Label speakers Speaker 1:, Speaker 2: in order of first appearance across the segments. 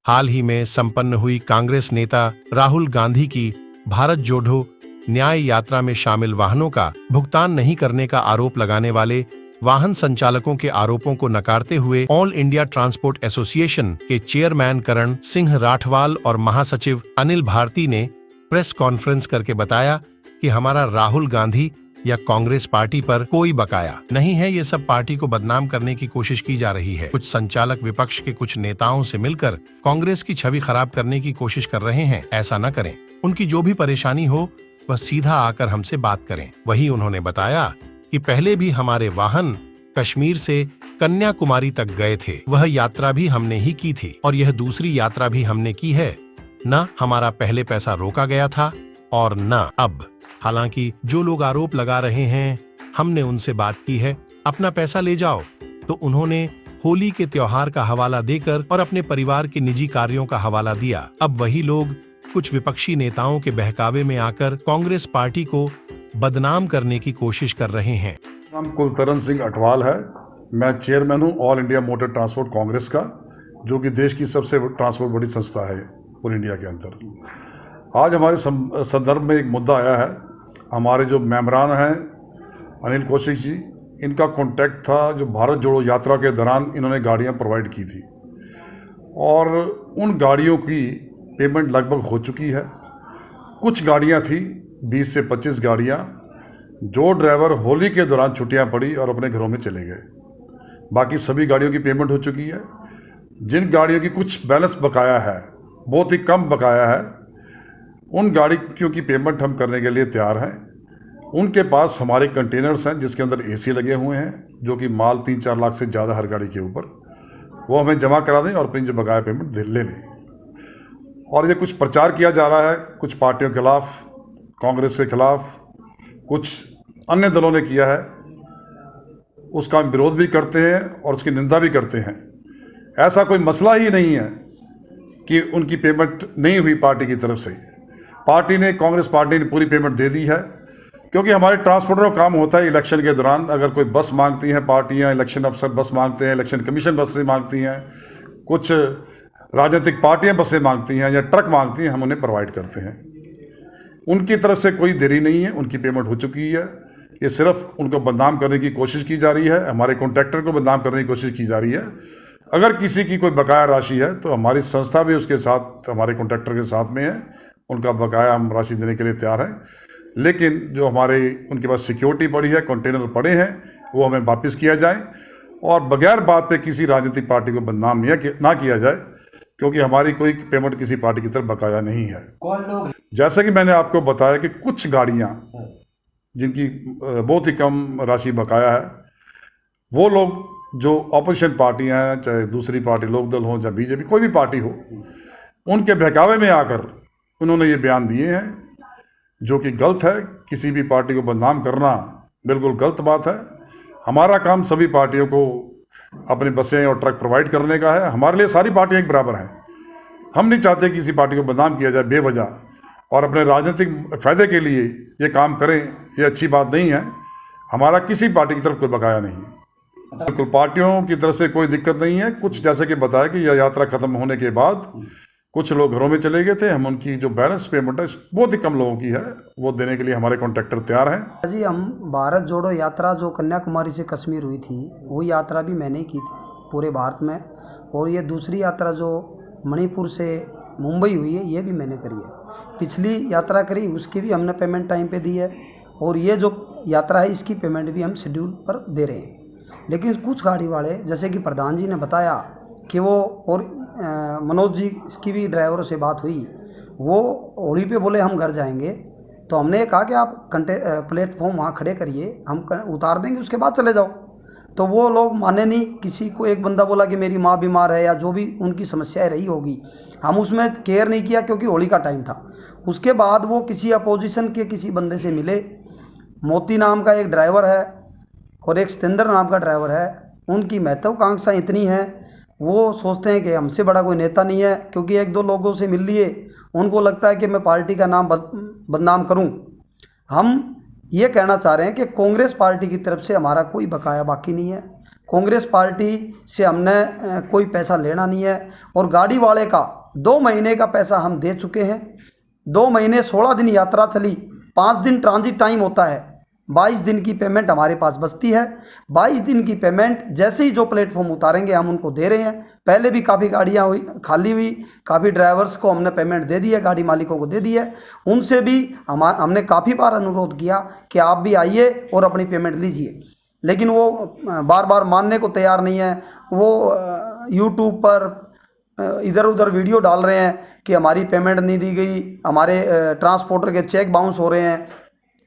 Speaker 1: हाल ही में संपन्न हुई कांग्रेस नेता राहुल गांधी की भारत जोड़ो न्याय यात्रा में शामिल वाहनों का भुगतान नहीं करने का आरोप लगाने वाले वाहन संचालकों के आरोपों को नकारते हुए ऑल इंडिया ट्रांसपोर्ट एसोसिएशन के चेयरमैन करण सिंह राठवाल और महासचिव अनिल भारती ने प्रेस कॉन्फ्रेंस करके बताया कि हमारा राहुल गांधी या कांग्रेस पार्टी पर कोई बकाया नहीं है। ये सब पार्टी को बदनाम करने की कोशिश की जा रही है। कुछ संचालक विपक्ष के कुछ नेताओं से मिलकर कांग्रेस की छवि खराब करने की कोशिश कर रहे हैं। ऐसा न करें। उनकी जो भी परेशानी हो वह सीधा आकर हमसे बात करें। वहीं उन्होंने बताया कि पहले भी हमारे वाहन कश्मीर से कन्याकुमारी तक गए थे। वह यात्रा भी हमने ही की थी और यह दूसरी यात्रा भी हमने की है। न हमारा पहले पैसा रोका गया था और न अब। हालांकि जो लोग आरोप लगा रहे हैं, हमने उनसे बात की है, अपना पैसा ले जाओ, तो उन्होंने होली के त्योहार का हवाला देकर और अपने परिवार के निजी कार्यों का हवाला दिया। अब वही लोग कुछ विपक्षी नेताओं के बहकावे में आकर कांग्रेस पार्टी को बदनाम करने की कोशिश कर रहे हैं।
Speaker 2: नाम कुलतरण सिंह अटवाल है। मैं चेयरमैन हूँ all India motor transport Congress का, जो कि देश की सबसे ट्रांसपोर्ट बड़ी संस्था है पूरे इंडिया के अंदर। आज हमारे संदर्भ में एक मुद्दा आया है। हमारे जो मेंबरान हैं अनिल कौशिक जी, इनका कॉन्टैक्ट था जो भारत जोड़ो यात्रा के दौरान इन्होंने गाड़ियां प्रोवाइड की थी और उन गाड़ियों की पेमेंट लगभग हो चुकी है। कुछ गाड़ियां थी 20 से 25 गाड़ियां, जो ड्राइवर होली के दौरान छुट्टियां पड़ी और अपने घरों में चले गए। बाकी सभी गाड़ियों की पेमेंट हो चुकी है। जिन गाड़ियों की कुछ बैलेंस बकाया है, बहुत ही कम बकाया है, उन गाड़ियों की पेमेंट हम करने के लिए तैयार हैं। उनके पास हमारे कंटेनर्स हैं जिसके अंदर एसी लगे हुए हैं, जो कि माल 3-4 लाख से ज़्यादा हर गाड़ी के ऊपर, वो हमें जमा करा दें और अपनी जो बकाया पेमेंट ले लें। और ये कुछ प्रचार किया जा रहा है कुछ पार्टियों के खिलाफ, कांग्रेस के खिलाफ, कुछ अन्य दलों ने किया है, उसका हम विरोध भी करते हैं और उसकी निंदा भी करते हैं। ऐसा कोई मसला ही नहीं है कि उनकी पेमेंट नहीं हुई पार्टी की तरफ से। पार्टी ने, कांग्रेस पार्टी ने पूरी पेमेंट दे दी है, क्योंकि हमारे ट्रांसपोर्टर का काम होता है इलेक्शन के दौरान अगर कोई बस मांगती हैं पार्टियां, इलेक्शन अफसर बस मांगते हैं, इलेक्शन कमीशन बसें मांगती हैं, कुछ राजनीतिक पार्टियां बसें मांगती हैं या ट्रक मांगती हैं, हम उन्हें प्रोवाइड करते हैं। उनकी तरफ से कोई देरी नहीं है, उनकी पेमेंट हो चुकी है। ये सिर्फ उनको बदनाम करने की कोशिश की जा रही है, हमारे कॉन्ट्रैक्टर को बदनाम करने की कोशिश की जा रही है। अगर किसी की कोई बकाया राशि है तो हमारी संस्था भी उसके साथ, हमारे कॉन्ट्रैक्टर के साथ में है, उनका बकाया हम राशि देने के लिए तैयार हैं। लेकिन जो हमारे उनके पास सिक्योरिटी पड़ी है, कंटेनर पड़े हैं, वो हमें वापस किया जाए और बगैर बात पे किसी राजनीतिक पार्टी को बदनाम ना किया जाए, क्योंकि हमारी कोई पेमेंट किसी पार्टी की तरफ बकाया नहीं है।
Speaker 3: कौन लोग?
Speaker 2: जैसे कि मैंने आपको बताया कि कुछ गाड़ियां जिनकी बहुत ही कम राशि बकाया है, वो लोग जो ऑपोजिशन पार्टियां हैं, चाहे दूसरी पार्टी लोकदल हो, चाहे बीजेपी, कोई भी पार्टी हो, उनके बहकावे में आकर उन्होंने ये बयान दिए हैं, जो कि गलत है। किसी भी पार्टी को बदनाम करना बिल्कुल गलत बात है। हमारा काम सभी पार्टियों को अपनी बसें और ट्रक प्रोवाइड करने का है। हमारे लिए सारी पार्टियां एक बराबर हैं। हम नहीं चाहते कि किसी पार्टी को बदनाम किया जाए बेवजह और अपने राजनीतिक फ़ायदे के लिए ये काम करें, ये अच्छी बात नहीं है। हमारा किसी पार्टी की तरफ कोई बकाया नहीं है। बिल्कुल पार्टियों की तरफ से कोई दिक्कत नहीं है। कुछ जैसे कि बताया कि यह यात्रा ख़त्म होने के बाद कुछ लोग घरों में चले गए थे। हम उनकी जो बैलेंस पेमेंट है बहुत ही कम लोगों की है, वो देने के लिए हमारे कॉन्ट्रैक्टर तैयार हैं।
Speaker 3: जी, हम भारत जोड़ो यात्रा जो कन्याकुमारी से कश्मीर हुई थी, वो यात्रा भी मैंने की थी पूरे भारत में, और ये दूसरी यात्रा जो मणिपुर से मुंबई हुई है, ये भी मैंने करी है। पिछली यात्रा करी, उसकी भी हमने पेमेंट टाइम पे दी है, और ये जो यात्रा है इसकी पेमेंट भी हम शेड्यूल पर दे रहे हैं। लेकिन कुछ गाड़ी वाले, जैसे कि प्रधान जी ने बताया कि वो, और मनोज जी की भी ड्राइवरों से बात हुई, वो होली पे बोले हम घर जाएंगे, तो हमने कहा कि आप प्लेटफॉर्म वहाँ खड़े करिए, हम उतार देंगे, उसके बाद चले जाओ। तो वो लोग माने नहीं। किसी को एक बंदा बोला कि मेरी माँ बीमार है या जो भी उनकी समस्याएं रही होगी, हम उसमें केयर नहीं किया क्योंकि होली का टाइम था। उसके बाद वो किसी अपोजिशन के किसी बंदे से मिले, मोती नाम का एक ड्राइवर है और एक सतेंद्र नाम का ड्राइवर है। उनकी महत्वाकांक्षा इतनी है, वो सोचते हैं कि हमसे बड़ा कोई नेता नहीं है, क्योंकि एक दो लोगों से मिल लिए, उनको लगता है कि मैं पार्टी का नाम बदनाम करूं। हम ये कहना चाह रहे हैं कि कांग्रेस पार्टी की तरफ से हमारा कोई बकाया बाकी नहीं है। कांग्रेस पार्टी से हमने कोई पैसा लेना नहीं है। और गाड़ी वाले का 2 महीने का पैसा हम दे चुके हैं। 2 महीने 16 दिन यात्रा चली, 5 दिन ट्रांजिट टाइम होता है, 22 दिन की पेमेंट हमारे पास बचती है। 22 दिन की पेमेंट जैसे ही जो प्लेटफॉर्म उतारेंगे हम उनको दे रहे हैं। पहले भी काफ़ी गाड़ियाँ हुई खाली हुई, काफ़ी ड्राइवर्स को हमने पेमेंट दे दी है, गाड़ी मालिकों को दे दी है। उनसे भी हमने काफ़ी बार अनुरोध किया कि आप भी आइए और अपनी पेमेंट लीजिए, लेकिन वो बार बार मानने को तैयार नहीं है। वो यूट्यूब पर इधर उधर वीडियो डाल रहे हैं कि हमारी पेमेंट नहीं दी गई, हमारे ट्रांसपोर्टर के चेक बाउंस हो रहे हैं।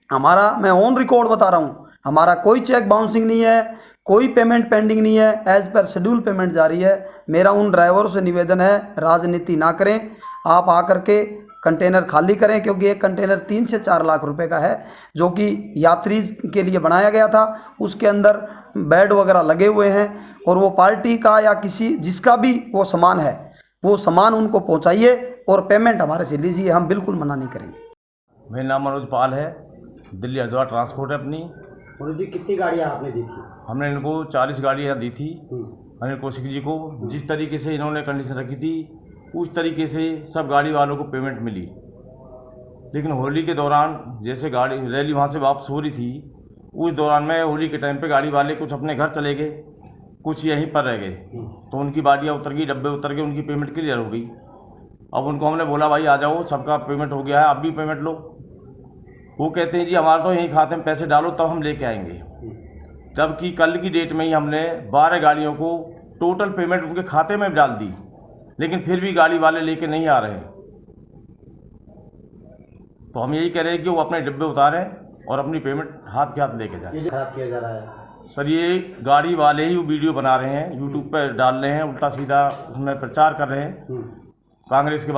Speaker 3: हमारा, मैं ऑन रिकॉर्ड बता रहा हूँ, हमारा कोई चेक बाउंसिंग नहीं है, कोई पेमेंट पेंडिंग नहीं है, एज पर शेड्यूल पेमेंट जारी है। मेरा उन ड्राइवरों से निवेदन है, राजनीति ना करें, आप आकर के कंटेनर खाली करें, क्योंकि एक कंटेनर 3 से 4 लाख रुपए का है, जो कि यात्री के लिए बनाया गया था। उसके अंदर बेड वगैरह लगे हुए हैं, और वो पार्टी का या किसी जिसका भी वो सामान है, वो सामान उनको पहुंचाइए और पेमेंट हमारे से लीजिए, हम बिल्कुल मना नहीं करेंगे।
Speaker 4: मेरा नाम मनोज पाल है, दिल्ली हरिद्वार ट्रांसपोर्ट है अपनी।
Speaker 5: मनोज जी, कितनी गाड़ियाँ आपने दी थी?
Speaker 4: हमने इनको 40 गाड़ियाँ दी थी अनिल कौशिक जी को। जिस तरीके से इन्होंने कंडीशन रखी थी उस तरीके से सब गाड़ी वालों को पेमेंट मिली। लेकिन होली के दौरान जैसे गाड़ी रैली वहाँ से वापस हो रही थी, उस दौरान में होली के टाइम पे गाड़ी वाले कुछ अपने घर चले गए, कुछ यहीं पर रह गए, तो उनकी गाड़ियाँ उतर गई, डब्बे उतर गए, उनकी पेमेंट क्लियर हो गई। अब उनको हमने बोला भाई आ जाओ, सबका पेमेंट हो गया है, आप भी पेमेंट लो। वो कहते हैं जी हमारा तो यहीं खाते में पैसे डालो तब हम लेके आएंगे। जबकि कल की डेट में ही हमने 12 गाड़ियों को टोटल पेमेंट उनके खाते में डाल दी, लेकिन फिर भी गाड़ी वाले लेके नहीं आ रहे। तो हम यही कह रहे हैं कि वो अपने डिब्बे उतारें और अपनी पेमेंट हाथ के हाथ लेके जाएं।
Speaker 5: ये जो खराब किया जा रहा है
Speaker 4: सर, ये गाड़ी वाले ही वीडियो बना रहे हैं, यूट्यूब पर डाल रहे हैं, उल्टा सीधा उसमें प्रचार कर रहे हैं कांग्रेस के